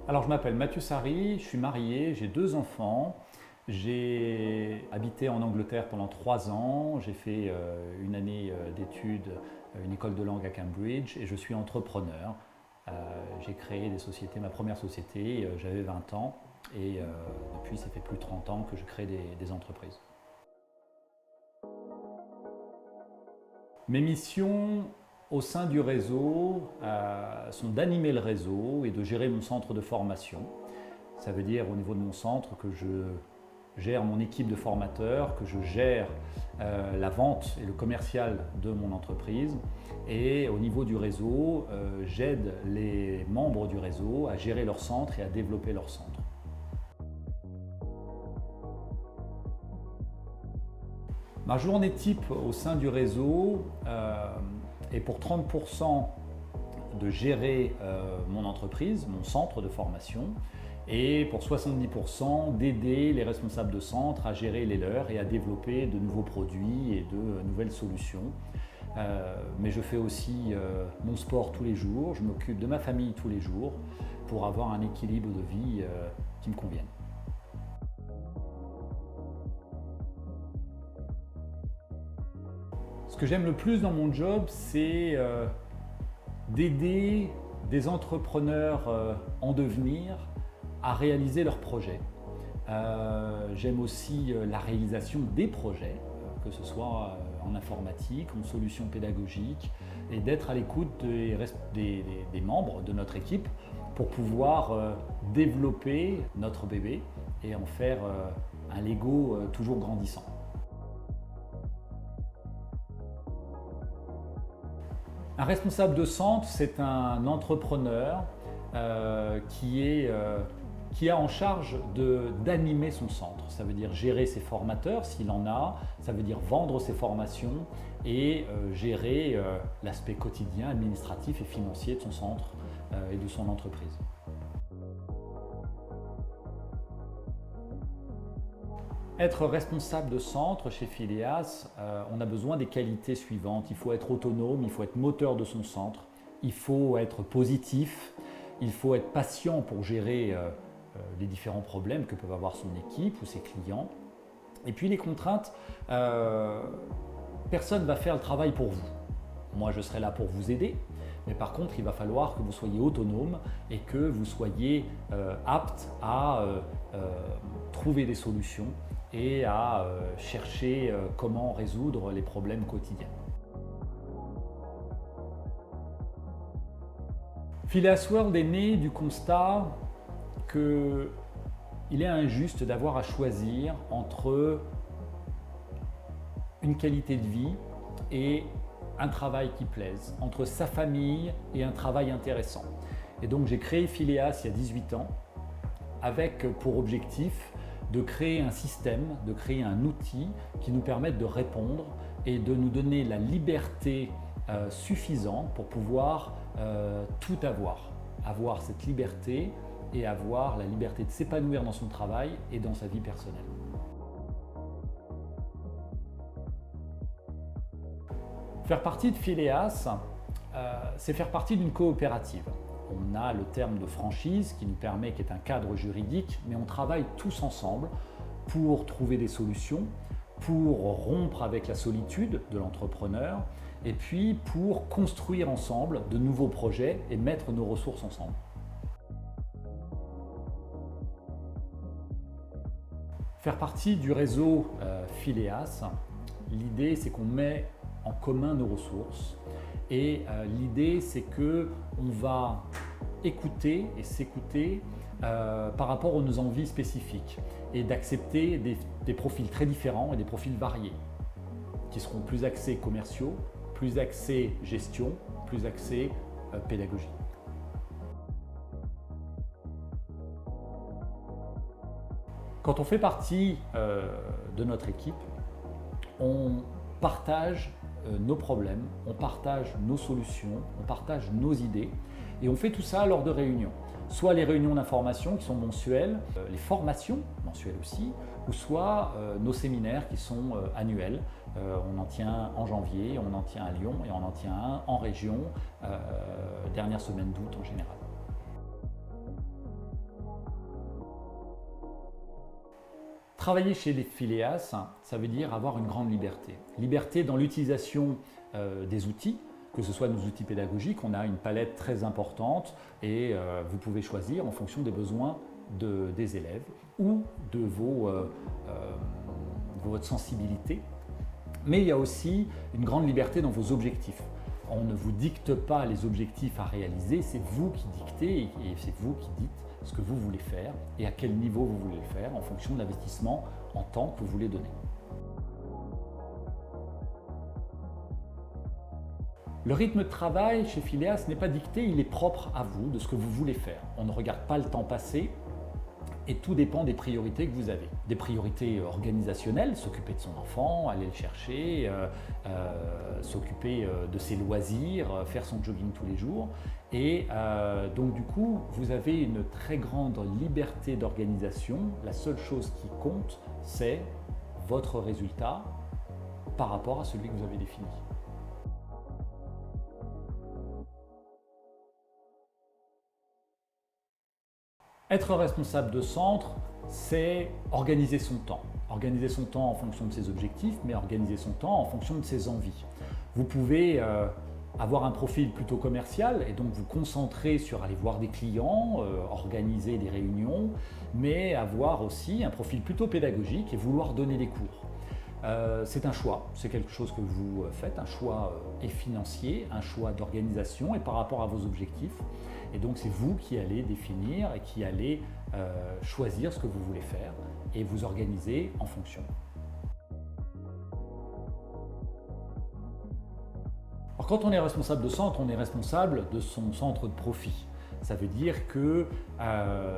Alors, je m'appelle Mathieu Sari, je suis marié, j'ai 2 enfants. J'ai habité en Angleterre pendant 3 ans. J'ai fait une année d'études, une école de langue à Cambridge et je suis entrepreneur. J'ai créé des sociétés, ma première société, j'avais 20 ans et depuis ça fait plus de 30 ans que je crée des entreprises. Mes missions au sein du réseau sont d'animer le réseau et de gérer mon centre de formation. Ça veut dire au niveau de mon centre que je gère mon équipe de formateurs, que je gère la vente et le commercial de mon entreprise. Et au niveau du réseau, j'aide les membres du réseau à gérer leur centre et à développer leur centre. Ma journée type au sein du réseau est pour 30% de gérer mon entreprise, mon centre de formation, et pour 70% d'aider les responsables de centre à gérer les leurs et à développer de nouveaux produits et de nouvelles solutions. Mais je fais aussi mon sport tous les jours, je m'occupe de ma famille tous les jours pour avoir un équilibre de vie qui me convienne. Ce que j'aime le plus dans mon job, c'est d'aider des entrepreneurs en devenir à réaliser leurs projets. J'aime aussi la réalisation des projets, que ce soit en informatique, en solutions pédagogiques, et d'être à l'écoute des membres de notre équipe pour pouvoir développer notre bébé et en faire un Lego toujours grandissant. Un responsable de centre, c'est un entrepreneur qui a en charge d'animer son centre. Ça veut dire gérer ses formateurs s'il en a, ça veut dire vendre ses formations et gérer l'aspect quotidien, administratif et financier de son centre et de son entreprise. Être responsable de centre chez Phileas, on a besoin des qualités suivantes. Il faut être autonome, il faut être moteur de son centre, il faut être positif, il faut être patient pour gérer les différents problèmes que peuvent avoir son équipe ou ses clients. Et puis les contraintes, personne ne va faire le travail pour vous. Moi, je serai là pour vous aider, mais par contre, il va falloir que vous soyez autonome et que vous soyez apte à trouver des solutions et à chercher comment résoudre les problèmes quotidiens. Phileas World est né du constat qu'il est injuste d'avoir à choisir entre une qualité de vie et un travail qui plaise, entre sa famille et un travail intéressant. Et donc j'ai créé Phileas il y a 18 ans avec pour objectif de créer un système, de créer un outil qui nous permette de répondre et de nous donner la liberté suffisante pour pouvoir tout avoir. Avoir cette liberté et avoir la liberté de s'épanouir dans son travail et dans sa vie personnelle. Faire partie de Phileas, c'est faire partie d'une coopérative. On a le terme de franchise qui nous permet, qui est un cadre juridique, mais on travaille tous ensemble pour trouver des solutions, pour rompre avec la solitude de l'entrepreneur et puis pour construire ensemble de nouveaux projets et mettre nos ressources ensemble. Faire partie du réseau Phileas, l'idée c'est qu'on met en commun nos ressources et l'idée c'est qu'on va écouter et s'écouter par rapport à nos envies spécifiques et d'accepter des profils très différents et des profils variés qui seront plus axés commerciaux, plus axés gestion, plus axés pédagogie. Quand on fait partie de notre équipe, on partage nos problèmes, on partage nos solutions, on partage nos idées et on fait tout ça lors de réunions. Soit les réunions d'information qui sont mensuelles, les formations mensuelles aussi, ou soit nos séminaires qui sont annuels. On en tient en janvier, on en tient à Lyon et on en tient un en région, dernière semaine d'août en général. Travailler chez les Phileas, ça veut dire avoir une grande liberté. Liberté dans l'utilisation des outils, que ce soit nos outils pédagogiques, on a une palette très importante et vous pouvez choisir en fonction des besoins des élèves ou de votre sensibilité. Mais il y a aussi une grande liberté dans vos objectifs. On ne vous dicte pas les objectifs à réaliser, c'est vous qui dictez et c'est vous qui dites ce que vous voulez faire et à quel niveau vous voulez le faire en fonction de l'investissement en temps que vous voulez donner. Le rythme de travail chez Phileas n'est pas dicté, il est propre à vous, de ce que vous voulez faire. On ne regarde pas le temps passé et tout dépend des priorités que vous avez. Des priorités organisationnelles, s'occuper de son enfant, aller le chercher, s'occuper de ses loisirs, faire son jogging tous les jours. Et donc du coup, vous avez une très grande liberté d'organisation. La seule chose qui compte, c'est votre résultat par rapport à celui que vous avez défini. Être responsable de centre, c'est organiser son temps. Organiser son temps en fonction de ses objectifs, mais organiser son temps en fonction de ses envies. Vous pouvez avoir un profil plutôt commercial et donc vous concentrer sur aller voir des clients, organiser des réunions, mais avoir aussi un profil plutôt pédagogique et vouloir donner des cours. C'est un choix, c'est quelque chose que vous faites, un choix financier, un choix d'organisation et par rapport à vos objectifs. Et donc c'est vous qui allez définir et qui allez choisir ce que vous voulez faire et vous organiser en fonction. Alors quand on est responsable de centre, on est responsable de son centre de profit. Ça veut dire que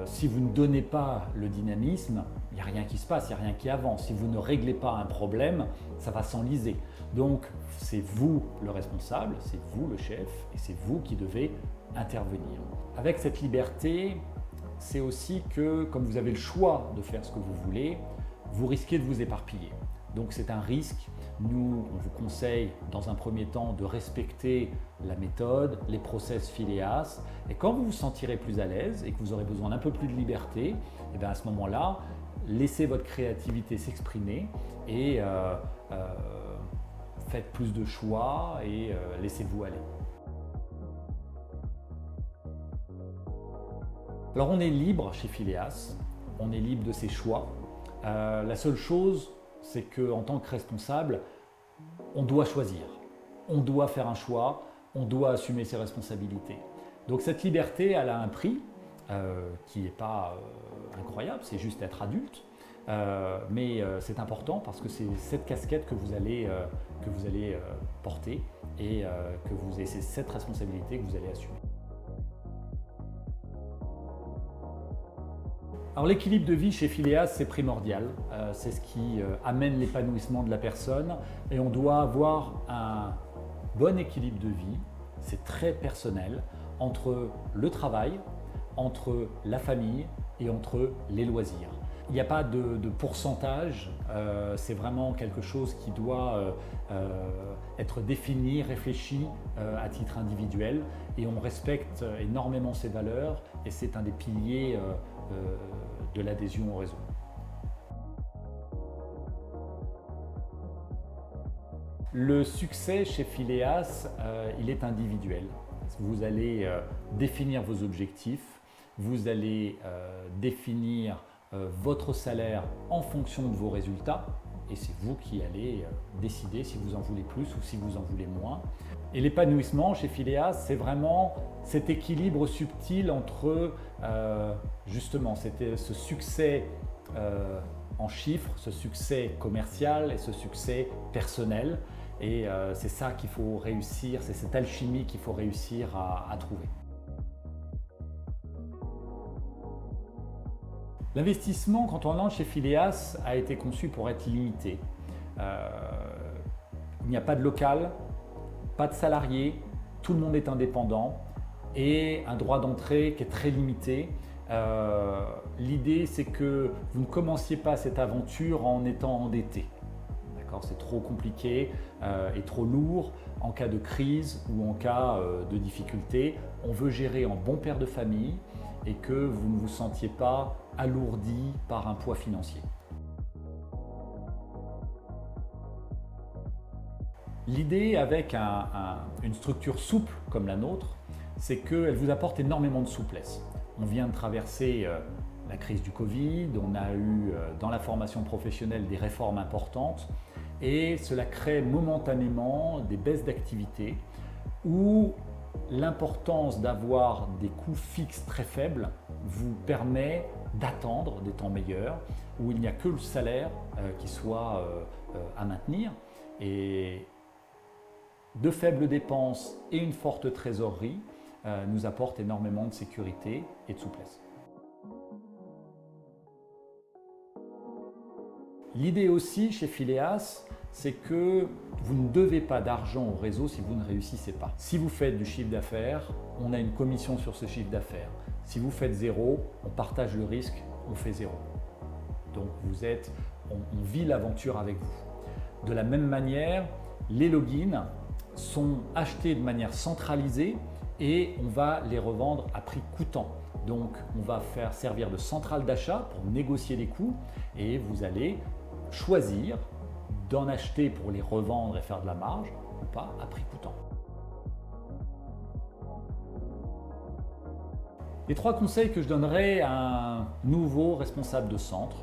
si vous ne donnez pas le dynamisme, il n'y a rien qui se passe, il n'y a rien qui avance. Si vous ne réglez pas un problème, ça va s'enliser. Donc c'est vous le responsable, c'est vous le chef et c'est vous qui devez intervenir. Avec cette liberté, c'est aussi que comme vous avez le choix de faire ce que vous voulez, vous risquez de vous éparpiller. Donc c'est un risque. Nous, on vous conseille dans un premier temps de respecter la méthode, les process Phileas. Et quand vous vous sentirez plus à l'aise et que vous aurez besoin d'un peu plus de liberté, et bien à ce moment-là, laissez votre créativité s'exprimer et faites plus de choix et laissez-vous aller. Alors on est libre chez Phileas, on est libre de ses choix. La seule chose, c'est qu'en tant que responsable, on doit choisir, on doit faire un choix, on doit assumer ses responsabilités. Donc cette liberté, elle a un prix qui n'est pas incroyable, c'est juste être adulte, mais c'est important parce que c'est cette casquette que vous allez porter et c'est cette responsabilité que vous allez assumer. Alors l'équilibre de vie chez Phileas, c'est primordial, c'est ce qui amène l'épanouissement de la personne et on doit avoir un bon équilibre de vie, c'est très personnel, entre le travail, entre la famille et entre les loisirs. Il n'y a pas de pourcentage, c'est vraiment quelque chose qui doit être défini, réfléchi à titre individuel et on respecte énormément ces valeurs et c'est un des piliers de l'adhésion au réseau. Le succès chez Phileas, il est individuel. Vous allez définir vos objectifs, vous allez définir votre salaire en fonction de vos résultats et c'est vous qui allez décider si vous en voulez plus ou si vous en voulez moins. Et l'épanouissement chez Phileas, c'est vraiment cet équilibre subtil entre justement ce succès en chiffres, ce succès commercial et ce succès personnel. Et c'est ça qu'il faut réussir, c'est cette alchimie qu'il faut réussir à trouver. L'investissement, quand on lance chez Phileas, a été conçu pour être limité. Il n'y a pas de local, pas de salariés, tout le monde est indépendant et un droit d'entrée qui est très limité. L'idée, c'est que vous ne commenciez pas cette aventure en étant endetté. C'est trop compliqué et trop lourd en cas de crise ou en cas de difficulté. On veut gérer en bon père de famille et que vous ne vous sentiez pas alourdi par un poids financier. L'idée avec une structure souple comme la nôtre, c'est qu'elle vous apporte énormément de souplesse. On vient de traverser la crise du Covid, on a eu dans la formation professionnelle des réformes importantes et cela crée momentanément des baisses d'activité où l'importance d'avoir des coûts fixes très faibles vous permet d'attendre des temps meilleurs où il n'y a que le salaire qui soit à maintenir. Et de faibles dépenses et une forte trésorerie nous apportent énormément de sécurité et de souplesse. L'idée aussi chez Phileas, c'est que vous ne devez pas d'argent au réseau si vous ne réussissez pas. Si vous faites du chiffre d'affaires, on a une commission sur ce chiffre d'affaires. Si vous faites zéro, on partage le risque, on fait zéro. Donc on vit l'aventure avec vous. De la même manière, les logins sont achetés de manière centralisée et on va les revendre à prix coûtant. Donc on va faire servir de centrale d'achat pour négocier les coûts et vous allez choisir d'en acheter pour les revendre et faire de la marge ou pas à prix coûtant. Les 3 conseils que je donnerais à un nouveau responsable de centre,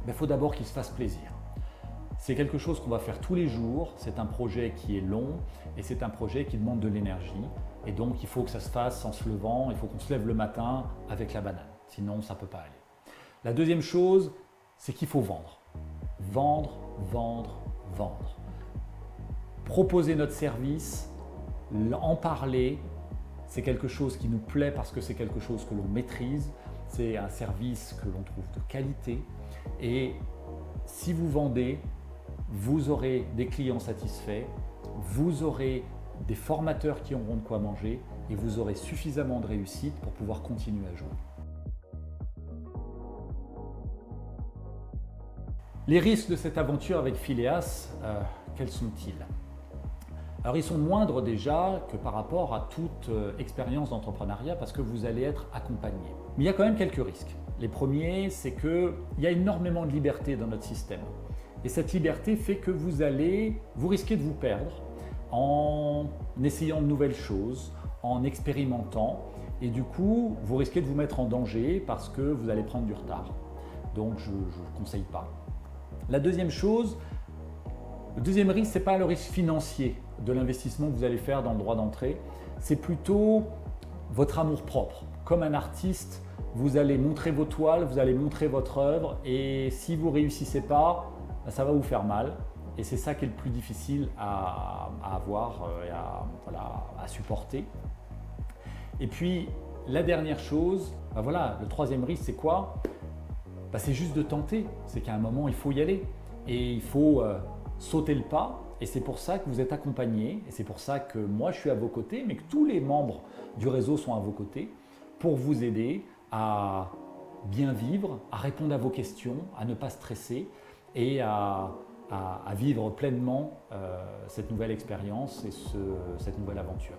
il faut d'abord qu'il se fasse plaisir. C'est quelque chose qu'on va faire tous les jours, c'est un projet qui est long et c'est un projet qui demande de l'énergie. Et donc il faut que ça se fasse en se levant, il faut qu'on se lève le matin avec la banane, sinon ça ne peut pas aller. La deuxième chose, c'est qu'il faut vendre. Vendre, vendre, vendre. Proposer notre service, en parler, c'est quelque chose qui nous plaît parce que c'est quelque chose que l'on maîtrise, c'est un service que l'on trouve de qualité et si vous vendez, vous aurez des clients satisfaits, vous aurez des formateurs qui auront de quoi manger et vous aurez suffisamment de réussite pour pouvoir continuer à jouer. Les risques de cette aventure avec Phileas, quels sont-ils? Alors ils sont moindres déjà que par rapport à toute expérience d'entrepreneuriat parce que vous allez être accompagné. Mais il y a quand même quelques risques. Les premiers, c'est qu'il y a énormément de liberté dans notre système. Et cette liberté fait que vous risquez de vous perdre en essayant de nouvelles choses, en expérimentant. Et du coup, vous risquez de vous mettre en danger parce que vous allez prendre du retard. Donc je ne conseille pas. La deuxième chose, le deuxième risque, ce n'est pas le risque financier de l'investissement que vous allez faire dans le droit d'entrée, c'est plutôt votre amour-propre. Comme un artiste, vous allez montrer vos toiles, vous allez montrer votre œuvre et si vous ne réussissez pas, ça va vous faire mal. Et c'est ça qui est le plus difficile à avoir et à supporter. Et puis, la dernière chose, le troisième risque, c'est quoi? C'est juste de tenter. C'est qu'à un moment, il faut y aller. Et il faut sauter le pas. Et c'est pour ça que vous êtes accompagné. Et c'est pour ça que moi, je suis à vos côtés, mais que tous les membres du réseau sont à vos côtés pour vous aider à bien vivre, à répondre à vos questions, à ne pas stresser et à vivre pleinement cette nouvelle expérience et cette nouvelle aventure.